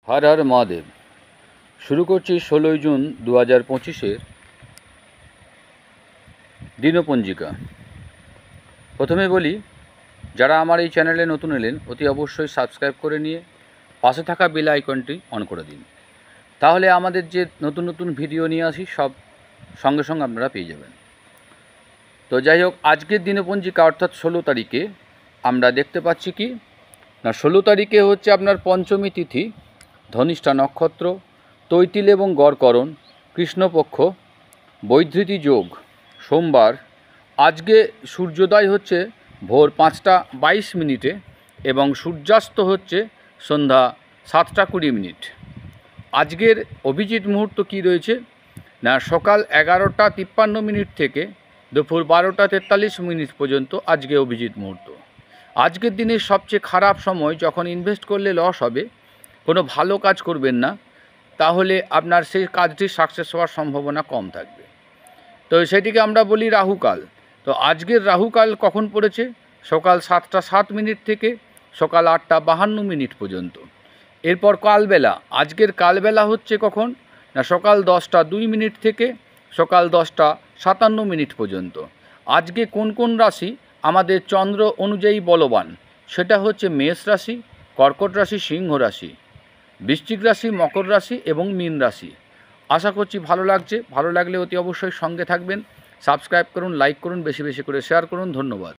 হর হর মহাদেব। শুরু করছি 16ই জুন 2025-এর দিনপঞ্জিকা। প্রথমে বলি, যারা আমার এই চ্যানেলে নতুন এলেন অতি অবশ্যই সাবস্ক্রাইব করে নিয়ে পাশে থাকা বেল আইকনটি অন করে দিন, তাহলে আমাদের যে নতুন নতুন ভিডিও নিয়ে আসি সব সঙ্গে সঙ্গে আপনারা পেয়ে যাবেন। তো যাই হোক, আজকের দিনপঞ্জিকা অর্থাৎ 16 তারিখে আমরা দেখতে পাচ্ছি কি না, 16 তারিখে হচ্ছে আপনার পঞ্চমী তিথি, ধনিষ্ঠা নক্ষত্র, তৈতিল এবং গড়করণ, কৃষ্ণপক্ষ, বৈধৃতি যোগ, সোমবার। আজকে সূর্যোদয় হচ্ছে ভোর 5টা 22 মিনিটে এবং সূর্যাস্ত হচ্ছে সন্ধ্যা 7টা 20 মিনিট। আজকের অভিজিৎ মুহূর্ত কি রয়েছে না, সকাল 11টা 53 মিনিট থেকে দুপুর 12টা 43 মিনিট পর্যন্ত আজকে অভিজিৎ মুহূর্ত। আজকের দিনের সবচেয়ে খারাপ সময়, যখন ইনভেস্ট করলে লস হবে, কোনো ভালো কাজ করবেন না, তাহলে আপনার সেই কাজটি সাকসেস হওয়ার সম্ভাবনা কম থাকবে। তো সেটিকে আমরা বলি রাহুকাল। তো আজকের রাহুকাল কখন পড়েছে? সকাল 7টা 7 মিনিট থেকে সকাল 8টা 52 মিনিট পর্যন্ত। এরপর কালবেলা, আজকের কালবেলা হচ্ছে কখন না, সকাল 10টা 2 মিনিট থেকে সকাল 10টা 57 মিনিট পর্যন্ত। আজকে কোন কোন রাশি আমাদের চন্দ্র অনুযায়ী বলবান, সেটা হচ্ছে মেষ রাশি, কর্কট রাশি, সিংহ রাশি, বৃশ্চিক রাশি, মকর রাশি এবং মীন রাশি। আশা করছি ভালো লাগছে। ভালো লাগলে অতি অবশ্যই সঙ্গে থাকবেন। সাবস্ক্রাইব করুন, লাইক করুন, বেশি বেশি করে শেয়ার করুন। ধন্যবাদ।